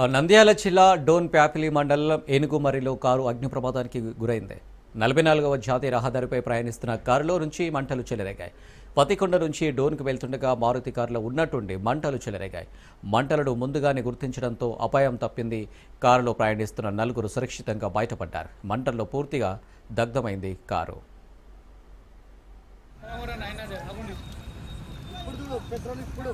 నంద్యాల జిల్లా డోన్ ప్యాపిలి మండలం ఏనుగుమర్రిలో కారు అగ్ని ప్రమాదానికి గురైంది. 44వ జాతీయ రహదారిపై ప్రయాణిస్తున్న కారులో నుంచి మంటలు చెలరేగాయి. పతికొండ నుంచి డోన్కు వెళ్తుండగా మారుతి కారులో ఉన్నట్టుండి మంటలు చెలరేగాయి. మంటలను ముందుగానే గుర్తించడంతో అపాయం తప్పింది. కారులో ప్రయాణిస్తున్న నలుగురు సురక్షితంగా బయటపడ్డారు. మంటల్లో పూర్తిగా దగ్ధమైంది కారు. పెట్రోల్ ఇప్పుడు